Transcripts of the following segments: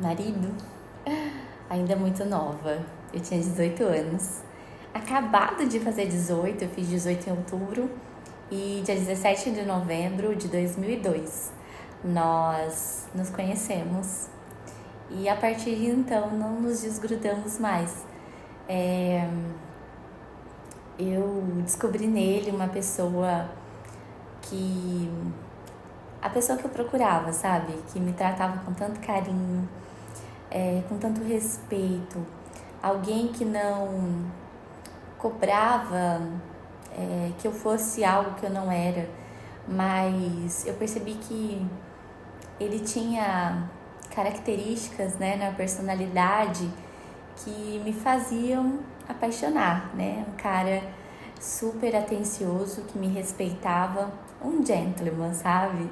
marido, ainda muito nova. Eu tinha 18 anos. Acabado de fazer 18, eu fiz 18 em outubro. E dia 17 de novembro de 2002, nós nos conhecemos. E a partir de então, não nos desgrudamos mais. Eu descobri nele uma pessoa que... A pessoa que eu procurava, sabe? Que me tratava com tanto carinho, com tanto respeito. Alguém que não cobrava que eu fosse algo que eu não era. Mas eu percebi que ele tinha características, né, na personalidade que me faziam apaixonar, né? Um cara super atencioso, que me respeitava, um gentleman, sabe?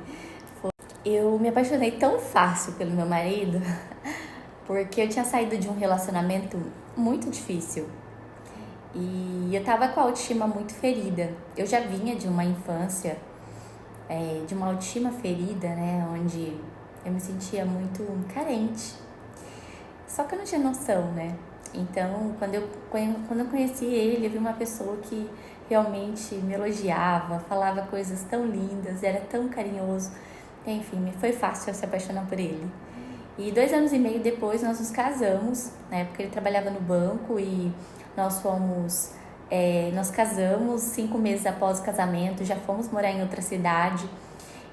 Eu me apaixonei tão fácil pelo meu marido porque eu tinha saído de um relacionamento muito difícil e eu tava com a autoestima muito ferida. Eu já vinha de uma infância, de uma autoestima ferida, né? Onde eu me sentia muito carente. Só que eu não tinha noção, né? Então, quando eu conheci ele, eu vi uma pessoa que realmente me elogiava, falava coisas tão lindas, era tão carinhoso. Enfim, foi fácil se apaixonar por ele. E 2 anos e meio depois nós nos casamos, na época ele trabalhava no banco e nós casamos 5 meses após o casamento, já fomos morar em outra cidade.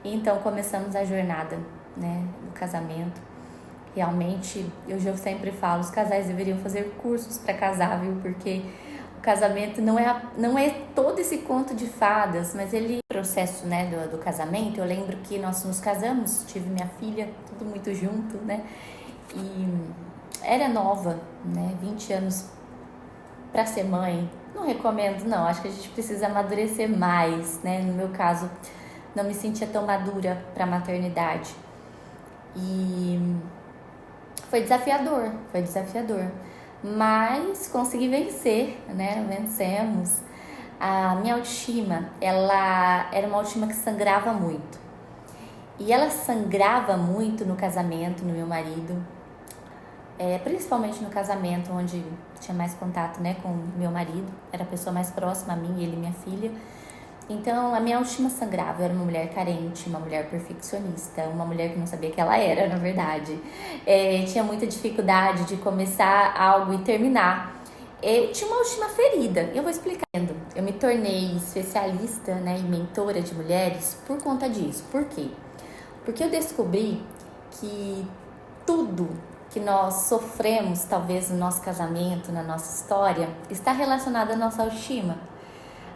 E então começamos a jornada, né, do casamento. Realmente, eu sempre falo, os casais deveriam fazer cursos para casar, viu? Porque o casamento não é todo esse conto de fadas, mas ele... O processo, né, do casamento, eu lembro que nós nos casamos, tive minha filha, tudo muito junto, né? E era nova, né? 20 anos para ser mãe. Não recomendo, não. Acho que a gente precisa amadurecer mais, né? No meu caso, não me sentia tão madura para a maternidade. E foi desafiador, mas consegui vencer, né? Vencemos. A minha autoestima, ela era uma autoestima que sangrava muito. E ela sangrava muito no casamento, no meu marido, principalmente no casamento, onde tinha mais contato, né, com meu marido, era a pessoa mais próxima a mim, ele e minha filha. Então, a minha autoestima sangrava. Eu era uma mulher carente, uma mulher perfeccionista, uma mulher que não sabia que ela era, na verdade. Tinha muita dificuldade de começar algo e terminar. Eu tinha uma autoestima ferida, eu vou explicar. Eu me tornei especialista, né, e mentora de mulheres por conta disso. Por quê? Porque eu descobri que tudo que nós sofremos, talvez no nosso casamento, na nossa história, está relacionado à nossa autoestima.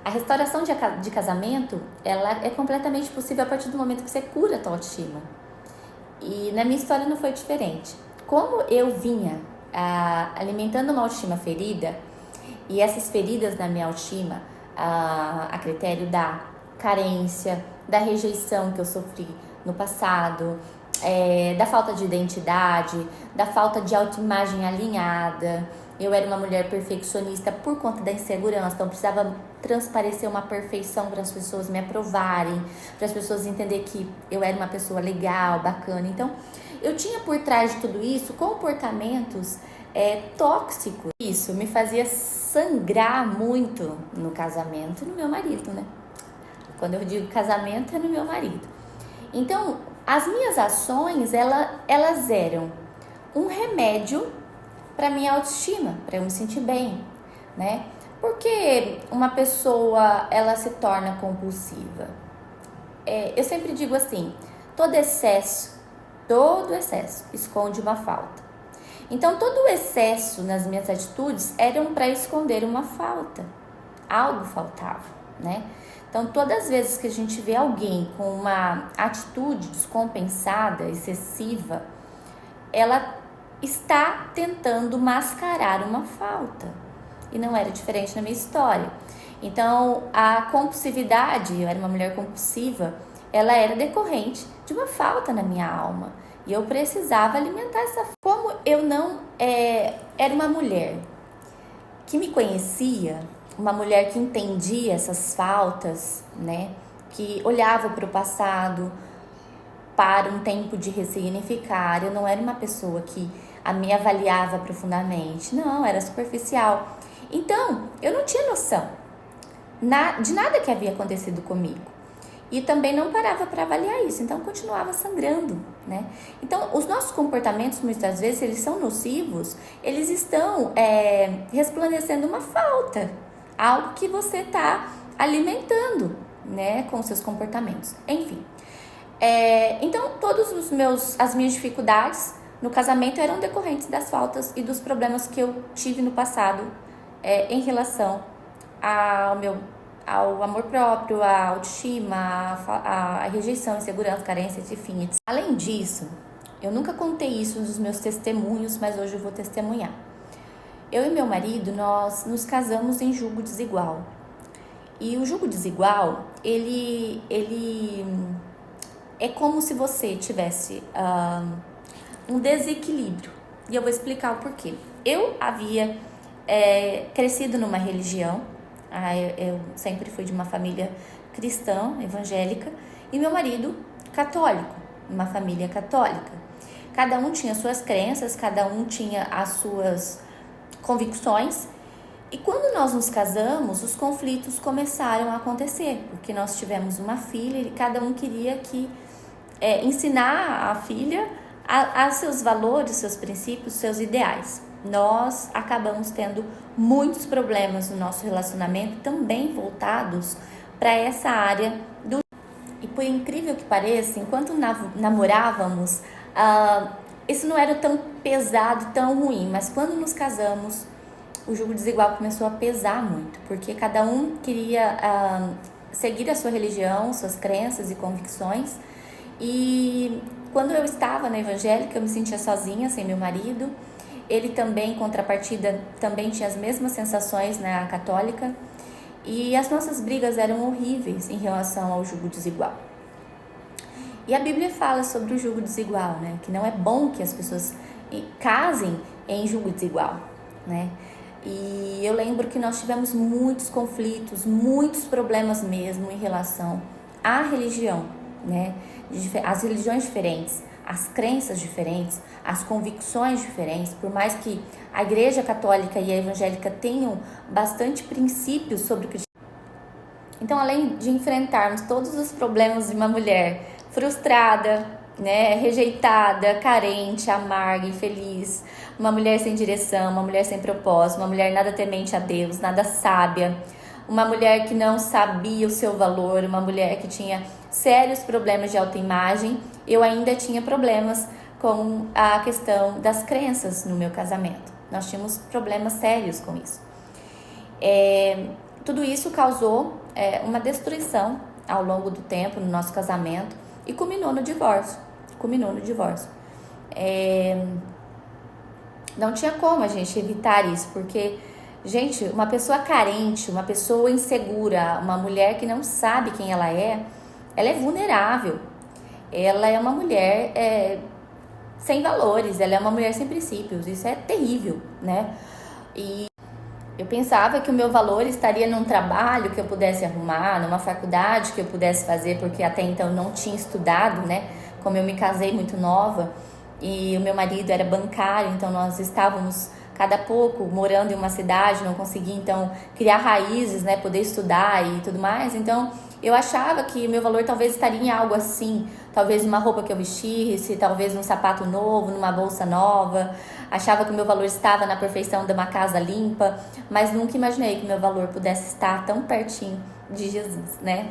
A restauração de casamento, ela é completamente possível a partir do momento que você cura a tua autoestima. E na minha história não foi diferente. Como eu vinha alimentando uma autoestima ferida, e essas feridas na minha autoestima, a critério da carência, da rejeição que eu sofri no passado, da falta de identidade, da falta de autoimagem alinhada. Eu era uma mulher perfeccionista por conta da insegurança, então precisava transparecer uma perfeição para as pessoas me aprovarem, para as pessoas entenderem que eu era uma pessoa legal, bacana. Então, eu tinha por trás de tudo isso comportamentos tóxicos. Isso me fazia sangrar muito no casamento, no meu marido, né? Quando eu digo casamento, é no meu marido. Então, as minhas ações, elas eram um remédio para minha autoestima, para eu me sentir bem, né? Porque uma pessoa, ela se torna compulsiva? Eu sempre digo assim, todo excesso esconde uma falta. Então, todo o excesso nas minhas atitudes eram para esconder uma falta. Algo faltava, né? Então, todas as vezes que a gente vê alguém com uma atitude descompensada, excessiva, ela está tentando mascarar uma falta. E não era diferente na minha história. Então, a compulsividade, eu era uma mulher compulsiva, ela era decorrente de uma falta na minha alma. E eu precisava alimentar essa falta. Como eu não era uma mulher que me conhecia, uma mulher que entendia essas faltas, né? Que olhava para o passado, para um tempo de ressignificar. Eu não era uma pessoa que me avaliava profundamente. Não, era superficial. Então, eu não tinha noção de nada que havia acontecido comigo. E também não parava para avaliar isso, então continuava sangrando, né? Então, os nossos comportamentos, muitas vezes, eles são nocivos, eles estão resplandecendo uma falta, algo que você está alimentando, né, com seus comportamentos. Enfim, então, as minhas dificuldades no casamento eram decorrentes das faltas e dos problemas que eu tive no passado em relação ao amor próprio, à autoestima, à rejeição, insegurança, carência, enfim. Além disso, eu nunca contei isso nos meus testemunhos, mas hoje eu vou testemunhar. Eu e meu marido, nós nos casamos em julgo desigual. E o julgo desigual, ele é como se você tivesse um desequilíbrio. E eu vou explicar o porquê. Eu havia crescido numa religião. Eu sempre fui de uma família cristã, evangélica, e meu marido católico, uma família católica. Cada um tinha suas crenças, cada um tinha as suas convicções. E quando nós nos casamos, os conflitos começaram a acontecer, porque nós tivemos uma filha e cada um queria ensinar a filha a seus valores, seus princípios, seus ideais. Nós acabamos tendo muitos problemas no nosso relacionamento, também voltados para essa área do... E por incrível que pareça, enquanto namorávamos, isso não era tão pesado, tão ruim, mas quando nos casamos, o julgo desigual começou a pesar muito, porque cada um queria seguir a sua religião, suas crenças e convicções. E quando eu estava na evangélica, eu me sentia sozinha, sem meu marido. Ele também, em contrapartida, também tinha as mesmas sensações na católica. E as nossas brigas eram horríveis em relação ao julgo desigual. E a Bíblia fala sobre o julgo desigual, né? Que não é bom que as pessoas casem em julgo desigual, né? E eu lembro que nós tivemos muitos conflitos, muitos problemas mesmo em relação à religião, né? As religiões diferentes, as crenças diferentes, as convicções diferentes, por mais que a Igreja Católica e a Evangélica tenham bastante princípios sobre o cristianismo. Então, além de enfrentarmos todos os problemas de uma mulher frustrada, né, rejeitada, carente, amarga, infeliz, uma mulher sem direção, uma mulher sem propósito, uma mulher nada temente a Deus, nada sábia, uma mulher que não sabia o seu valor, uma mulher que tinha sérios problemas de autoimagem, eu ainda tinha problemas com a questão das crenças no meu casamento. Nós tínhamos problemas sérios com isso. Tudo isso causou uma destruição ao longo do tempo no nosso casamento e culminou no divórcio. Não tinha como a gente evitar isso, porque, gente, uma pessoa carente, uma pessoa insegura, uma mulher que não sabe quem ela é vulnerável. Ela é uma mulher sem valores, ela é uma mulher sem princípios. Isso é terrível, né? E eu pensava que o meu valor estaria num trabalho que eu pudesse arrumar, numa faculdade que eu pudesse fazer, porque até então eu não tinha estudado, né? Como eu me casei muito nova e o meu marido era bancário, então nós estávamos cada pouco morando em uma cidade, não conseguia então criar raízes, né? Poder estudar e tudo mais. Então eu achava que o meu valor talvez estaria em algo assim, talvez numa roupa que eu vestisse, talvez num sapato novo, numa bolsa nova. Achava que o meu valor estava na perfeição de uma casa limpa, mas nunca imaginei que o meu valor pudesse estar tão pertinho de Jesus, né?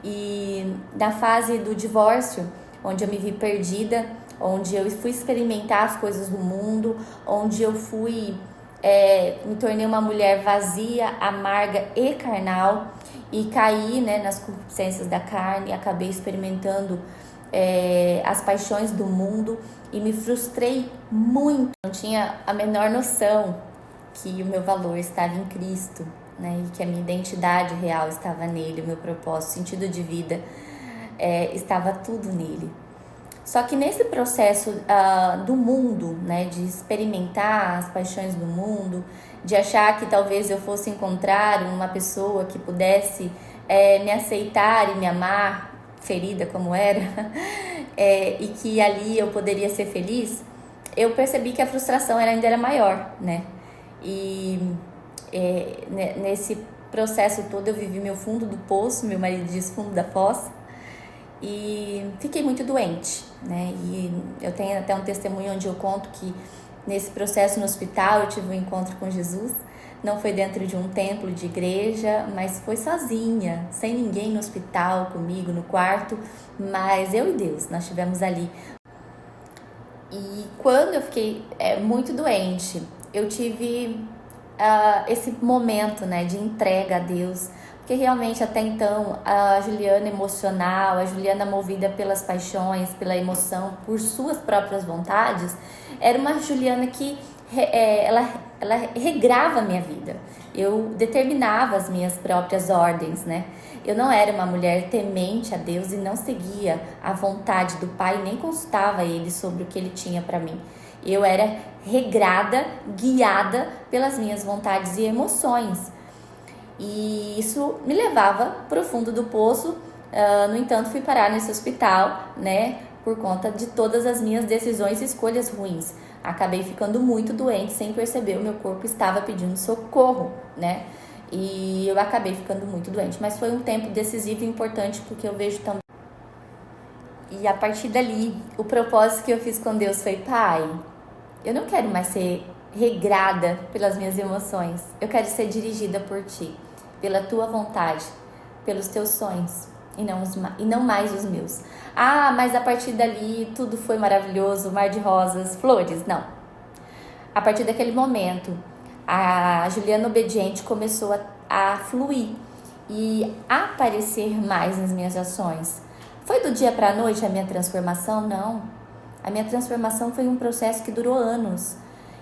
E na fase do divórcio, onde eu me vi perdida, onde eu fui experimentar as coisas do mundo, onde eu me tornei uma mulher vazia, amarga e carnal, e caí, né, nas concupiscências da carne, acabei experimentando as paixões do mundo e me frustrei muito. Não tinha a menor noção que o meu valor estava em Cristo, né, e que a minha identidade real estava nele, o meu propósito, sentido de vida, estava tudo nele. Só que nesse processo do mundo, né, de experimentar as paixões do mundo, de achar que talvez eu fosse encontrar uma pessoa que pudesse me aceitar e me amar, ferida como era, e que ali eu poderia ser feliz, eu percebi que a frustração ainda era maior, né? E nesse processo todo eu vivi meu fundo do poço, meu marido diz fundo da fossa, e fiquei muito doente, né? E eu tenho até um testemunho onde eu conto que nesse processo no hospital eu tive um encontro com Jesus. Não foi dentro de um templo de igreja, mas foi sozinha, sem ninguém no hospital comigo, no quarto, mas eu e Deus, nós estivemos ali. E quando eu fiquei muito doente, eu tive esse momento, né, de entrega a Deus, porque realmente até então a Juliana emocional, a Juliana movida pelas paixões, pela emoção, por suas próprias vontades, era uma Juliana que ela regrava a minha vida. Eu determinava as minhas próprias ordens, né? Eu não era uma mulher temente a Deus e não seguia a vontade do Pai, nem consultava ele sobre o que ele tinha para mim. Eu era regrada, guiada pelas minhas vontades e emoções. E isso me levava para o fundo do poço. No entanto, fui parar nesse hospital, né? Por conta de todas as minhas decisões e escolhas ruins. Acabei ficando muito doente, sem perceber, o meu corpo estava pedindo socorro, né? E eu acabei ficando muito doente. Mas foi um tempo decisivo e importante, porque eu vejo também. E a partir dali, o propósito que eu fiz com Deus foi: Pai, eu não quero mais ser regrada pelas minhas emoções. Eu quero ser dirigida por Ti, pela Tua vontade, pelos Teus sonhos e não mais os meus. Ah, mas a partir dali tudo foi maravilhoso, mar de rosas, flores. Não. A partir daquele momento, a Juliana obediente começou a fluir e a aparecer mais nas minhas ações. Foi do dia para a noite a minha transformação? Não. A minha transformação foi um processo que durou anos.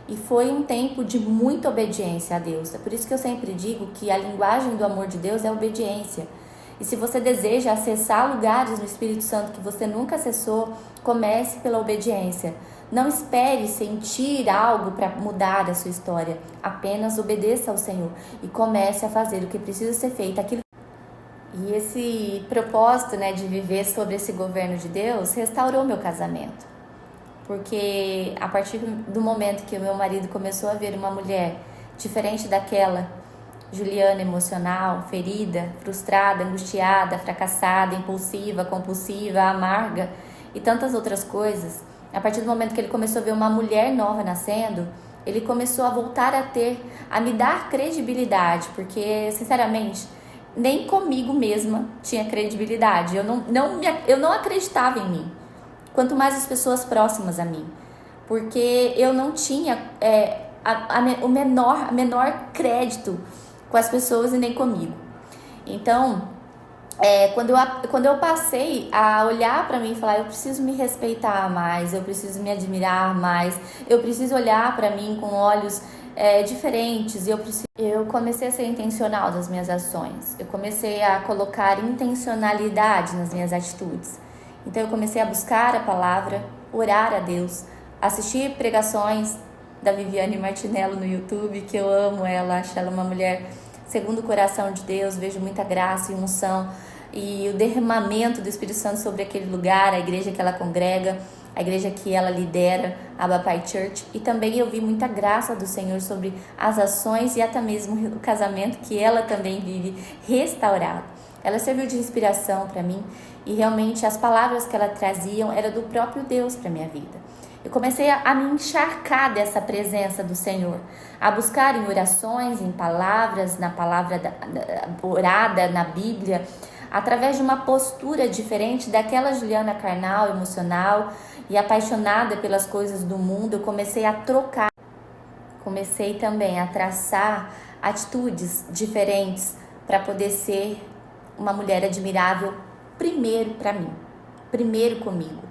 E foi um tempo de muita obediência a Deus. É por isso que eu sempre digo que a linguagem do amor de Deus é a obediência. E se você deseja acessar lugares no Espírito Santo que você nunca acessou, comece pela obediência. Não espere sentir algo para mudar a sua história. Apenas obedeça ao Senhor e comece a fazer o que precisa ser feito. E esse propósito, né, de viver sobre esse governo de Deus restaurou meu casamento. Porque a partir do momento que o meu marido começou a ver uma mulher diferente daquela Juliana emocional, ferida, frustrada, angustiada, fracassada, impulsiva, compulsiva, amarga e tantas outras coisas, a partir do momento que ele começou a ver uma mulher nova nascendo, ele começou a voltar a me dar credibilidade, porque, sinceramente, nem comigo mesma tinha credibilidade. Eu não acreditava em mim, quanto mais as pessoas próximas a mim, porque eu não tinha o menor crédito com as pessoas e nem comigo. Então, quando eu passei a olhar para mim e falar: eu preciso me respeitar mais, eu preciso me admirar mais, eu preciso olhar para mim com olhos diferentes, eu comecei a ser intencional nas minhas ações, eu comecei a colocar intencionalidade nas minhas atitudes. Então eu comecei a buscar a palavra, orar a Deus, assistir pregações da Viviane Martinello no YouTube, que eu amo ela, acho ela uma mulher segundo o coração de Deus, vejo muita graça e unção e o derramamento do Espírito Santo sobre aquele lugar, a igreja que ela congrega, a igreja que ela lidera, a Abapai Church. E também eu vi muita graça do Senhor sobre as ações e até mesmo o casamento que ela também vive restaurado. Ela serviu de inspiração para mim e realmente as palavras que ela traziam eram do próprio Deus para minha vida. Eu comecei a me encharcar dessa presença do Senhor, a buscar em orações, em palavras, na palavra orada, na Bíblia, através de uma postura diferente daquela Juliana carnal, emocional e apaixonada pelas coisas do mundo. Eu comecei a trocar, comecei também a traçar atitudes diferentes para poder ser uma mulher admirável primeiro para mim, primeiro comigo.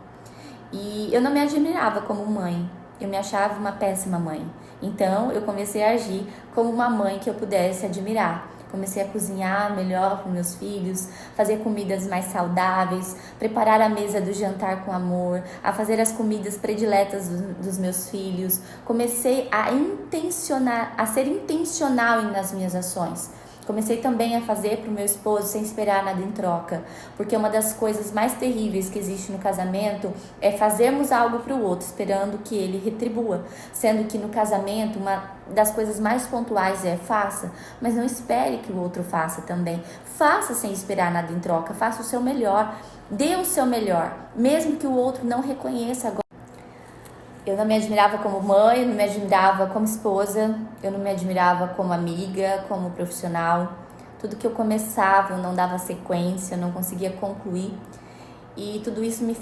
E eu não me admirava como mãe, eu me achava uma péssima mãe. Então eu comecei a agir como uma mãe que eu pudesse admirar. Comecei a cozinhar melhor para meus filhos, fazer comidas mais saudáveis, preparar a mesa do jantar com amor, a fazer as comidas prediletas dos meus filhos. Comecei a ser intencional nas minhas ações. Comecei também a fazer para o meu esposo sem esperar nada em troca, porque uma das coisas mais terríveis que existe no casamento é fazermos algo para o outro esperando que ele retribua, sendo que no casamento uma das coisas mais pontuais é faça, mas não espere que o outro faça também. Faça sem esperar nada em troca, faça o seu melhor, dê o seu melhor, mesmo que o outro não reconheça agora. Eu não me admirava como mãe, eu não me admirava como esposa, eu não me admirava como amiga, como profissional. Tudo que eu começava, eu não dava sequência, eu não conseguia concluir. E tudo isso me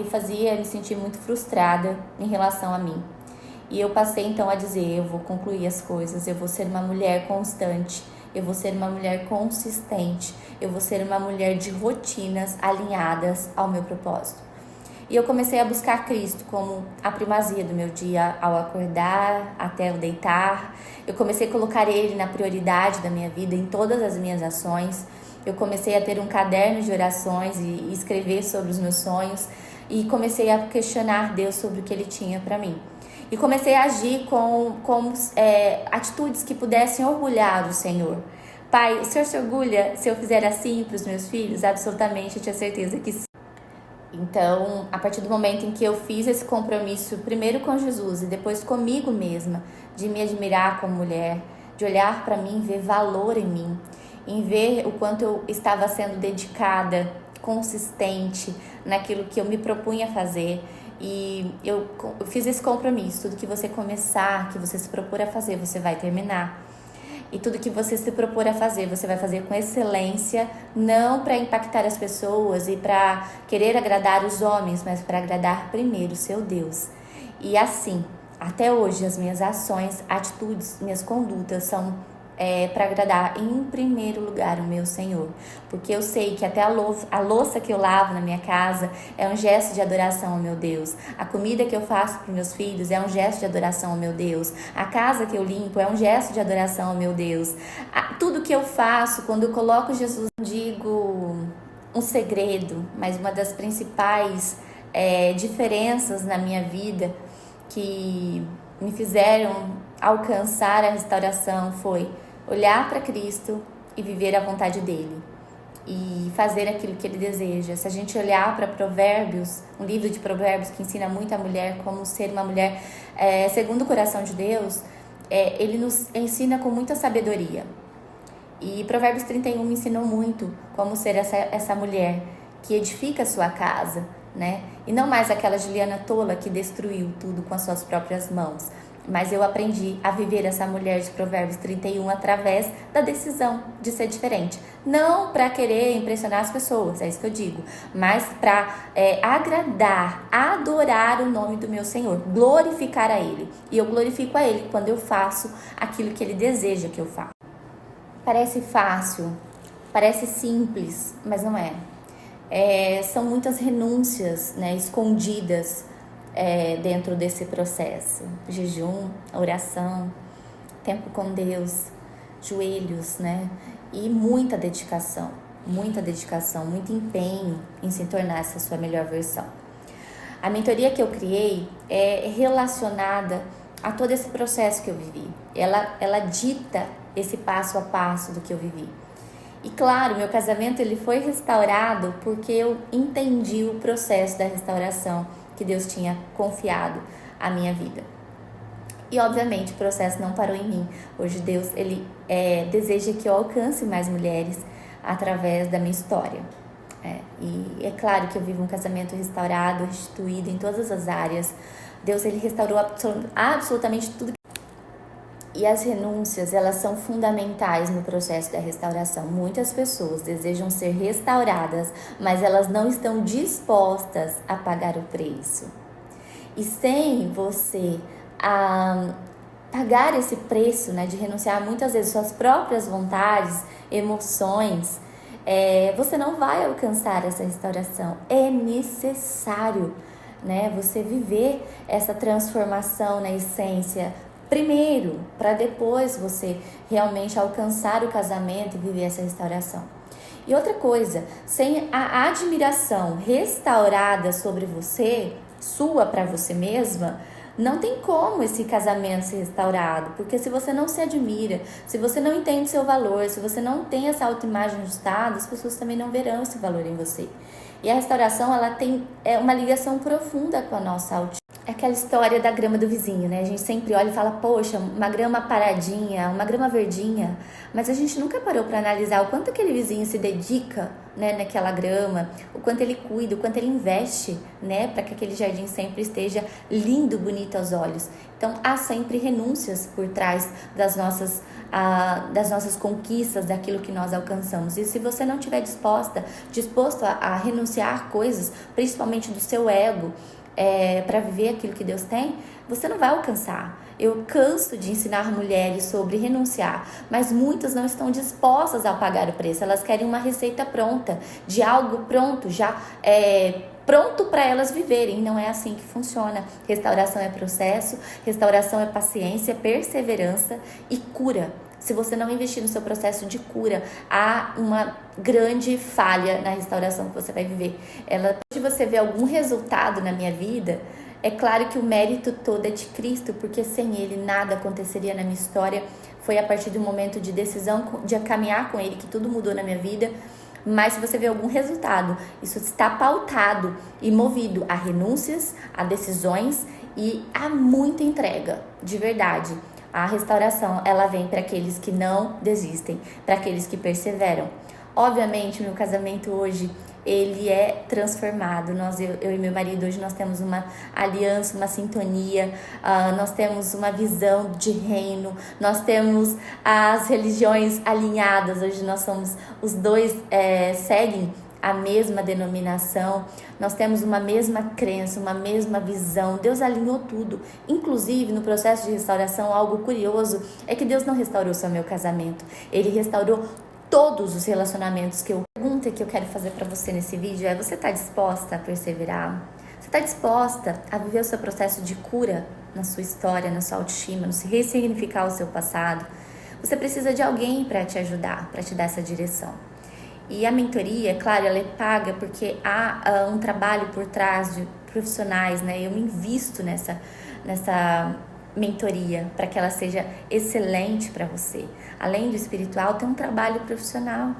fazia me sentir muito frustrada em relação a mim. E eu passei então a dizer, eu vou concluir as coisas, eu vou ser uma mulher constante, eu vou ser uma mulher consistente, eu vou ser uma mulher de rotinas alinhadas ao meu propósito. E eu comecei a buscar Cristo como a primazia do meu dia, ao acordar até eu deitar. Eu comecei a colocar Ele na prioridade da minha vida, em todas as minhas ações. Eu comecei a ter um caderno de orações e escrever sobre os meus sonhos. E comecei a questionar Deus sobre o que Ele tinha para mim. E comecei a agir com atitudes que pudessem orgulhar o Senhor. Pai, o Senhor se orgulha se eu fizer assim para os meus filhos? Absolutamente, eu tinha certeza que sim. Então, a partir do momento em que eu fiz esse compromisso, primeiro com Jesus e depois comigo mesma, de me admirar como mulher, de olhar para mim, ver valor em mim, em ver o quanto eu estava sendo dedicada, consistente naquilo que eu me propunha fazer. E eu fiz esse compromisso, tudo que você começar, que você se propor a fazer, você vai terminar. E tudo que você se propor a fazer, você vai fazer com excelência, não para impactar as pessoas e para querer agradar os homens, mas para agradar primeiro o seu Deus. E assim, até hoje, as minhas ações, atitudes, minhas condutas são para agradar em primeiro lugar o meu Senhor. Porque eu sei que até a louça que eu lavo na minha casa é um gesto de adoração ao meu Deus. A comida que eu faço para os meus filhos é um gesto de adoração ao meu Deus. A casa que eu limpo é um gesto de adoração ao meu Deus. Tudo que eu faço, quando eu coloco Jesus, digo um segredo, mas uma das principais diferenças na minha vida que me fizeram alcançar a restauração foi olhar para Cristo e viver a vontade dele e fazer aquilo que ele deseja. Se a gente olhar para Provérbios, um livro de Provérbios que ensina muito a mulher como ser uma mulher segundo o coração de Deus, ele nos ensina com muita sabedoria. E Provérbios 31 me ensinou muito como ser essa mulher que edifica a sua casa, né? E não mais aquela Juliana tola que destruiu tudo com as suas próprias mãos. Mas eu aprendi a viver essa mulher de Provérbios 31 através da decisão de ser diferente. Não para querer impressionar as pessoas, é isso que eu digo. Mas para agradar, adorar o nome do meu Senhor. Glorificar a Ele. E eu glorifico a Ele quando eu faço aquilo que Ele deseja que eu faça. Parece fácil, parece simples, mas não é. São muitas renúncias, né, escondidas dentro desse processo. Jejum, oração, tempo com Deus, joelhos, né? E muita dedicação, muito empenho em se tornar essa sua melhor versão. A mentoria que eu criei é relacionada a todo esse processo que eu vivi. Ela dita esse passo a passo do que eu vivi. E claro, meu casamento ele foi restaurado porque eu entendi o processo da restauração que Deus tinha confiado à minha vida. E obviamente o processo não parou em mim. Hoje Deus ele deseja que eu alcance mais mulheres através da minha história. E é claro que eu vivo um casamento restaurado, restituído em todas as áreas. Deus ele restaurou absolutamente tudo. E as renúncias, elas são fundamentais no processo da restauração. Muitas pessoas desejam ser restauradas, mas elas não estão dispostas a pagar o preço. E sem você pagar esse preço, né, de renunciar muitas vezes suas próprias vontades, emoções, você não vai alcançar essa restauração. É necessário, né, você viver essa transformação na essência primeiro, para depois você realmente alcançar o casamento e viver essa restauração. E outra coisa, sem a admiração restaurada sobre você, sua para você mesma, não tem como esse casamento ser restaurado, porque se você não se admira, se você não entende seu valor, se você não tem essa autoimagem ajustada, as pessoas também não verão esse valor em você. E a restauração, ela tem uma ligação profunda com a nossa autoestima. É aquela história da grama do vizinho, né? A gente sempre olha e fala, poxa, uma grama paradinha, uma grama verdinha. Mas a gente nunca parou para analisar o quanto aquele vizinho se dedica, né, naquela grama, o quanto ele cuida, o quanto ele investe, né, para que aquele jardim sempre esteja lindo, bonito aos olhos. Então, há sempre renúncias por trás das nossas conquistas, daquilo que nós alcançamos. E se você não estiver disposto a renunciar coisas, principalmente do seu ego, para viver aquilo que Deus tem, você não vai alcançar. Eu canso de ensinar mulheres sobre renunciar, mas muitas não estão dispostas a pagar o preço. Elas querem uma receita pronta, de algo pronto, já pronto para elas viverem. Não é assim que funciona. Restauração é processo, restauração é paciência, perseverança e cura. Se você não investir no seu processo de cura, há uma grande falha na restauração que você vai viver. Se você vê algum resultado na minha vida, é claro que o mérito todo é de Cristo, porque sem Ele nada aconteceria na minha história. Foi a partir do momento de decisão de caminhar com Ele que tudo mudou na minha vida. Mas se você vê algum resultado, isso está pautado e movido a renúncias, a decisões e a muita entrega, de verdade. A restauração, ela vem para aqueles que não desistem, para aqueles que perseveram. Obviamente, o meu casamento hoje, ele é transformado. Eu e meu marido, hoje nós temos uma aliança, uma sintonia, nós temos uma visão de reino, nós temos as religiões alinhadas. Hoje nós somos, os dois seguem a mesma denominação, nós temos uma mesma crença, uma mesma visão. Deus alinhou tudo. Inclusive, no processo de restauração, algo curioso é que Deus não restaurou só meu casamento, Ele restaurou todos os relacionamentos A pergunta que eu quero fazer para você nesse vídeo é: você está disposta a perseverar? Você está disposta a viver o seu processo de cura na sua história, na sua autoestima, no se ressignificar o seu passado? Você precisa de alguém para te ajudar, para te dar essa direção. E a mentoria, claro, ela é paga porque há um trabalho por trás de profissionais, né? Eu me invisto nessa mentoria para que ela seja excelente para você. Além do espiritual, tem um trabalho profissional.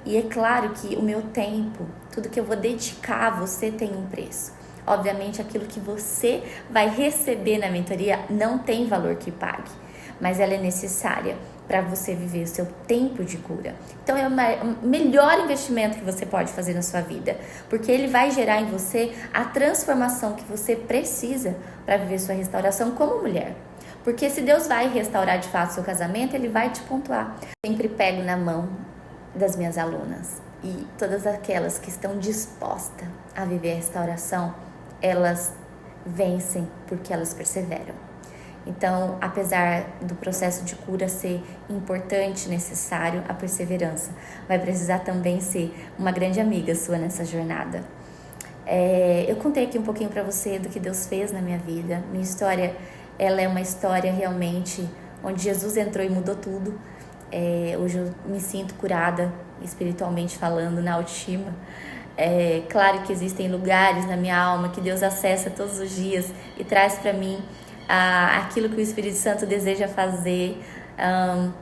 E é claro que o meu tempo, tudo que eu vou dedicar a você tem um preço. Obviamente, aquilo que você vai receber na mentoria não tem valor que pague, mas ela é necessária para você viver o seu tempo de cura. Então é o melhor investimento que você pode fazer na sua vida, porque ele vai gerar em você a transformação que você precisa para viver sua restauração como mulher. Porque se Deus vai restaurar de fato seu casamento, Ele vai te pontuar. Eu sempre pego na mão das minhas alunas, e todas aquelas que estão dispostas a viver a restauração, elas vencem porque elas perseveram. Então, apesar do processo de cura ser importante, necessário, a perseverança vai precisar também ser uma grande amiga sua nessa jornada. Eu contei aqui um pouquinho para você do que Deus fez na minha vida. Minha história, ela é uma história realmente onde Jesus entrou e mudou tudo. Hoje eu me sinto curada, espiritualmente falando, na autoestima. Claro que existem lugares na minha alma que Deus acessa todos os dias e traz para mim aquilo que o Espírito Santo deseja fazer.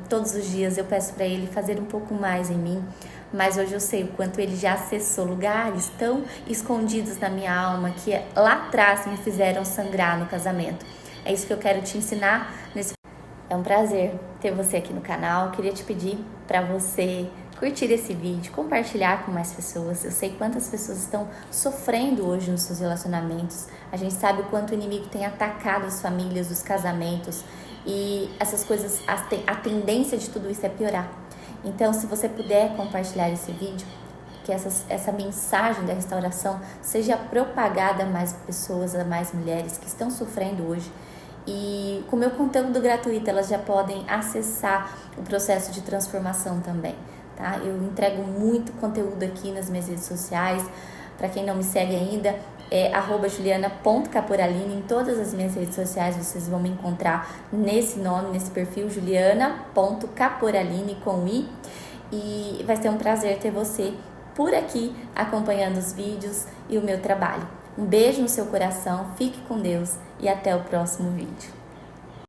Todos os dias eu peço para Ele fazer um pouco mais em mim, mas hoje eu sei o quanto Ele já acessou lugares tão escondidos na minha alma que lá atrás me fizeram sangrar no casamento. É isso que eu quero te ensinar nesse. É um prazer ter você aqui no canal. Queria te pedir para você curtir esse vídeo, compartilhar com mais pessoas. Eu sei quantas pessoas estão sofrendo hoje nos seus relacionamentos. A gente sabe o quanto o inimigo tem atacado as famílias, os casamentos. E essas coisas, a tendência de tudo isso é piorar. Então, se você puder compartilhar esse vídeo, que essa mensagem da restauração seja propagada a mais pessoas, a mais mulheres que estão sofrendo hoje. E com o meu conteúdo gratuito, elas já podem acessar o processo de transformação também. Tá? Eu entrego muito conteúdo aqui nas minhas redes sociais. Para quem não me segue ainda, é @juliana.caporalini. Em todas as minhas redes sociais vocês vão me encontrar nesse nome, nesse perfil, juliana.caporalini com I. E vai ser um prazer ter você por aqui acompanhando os vídeos e o meu trabalho. Um beijo no seu coração, fique com Deus e até o próximo vídeo.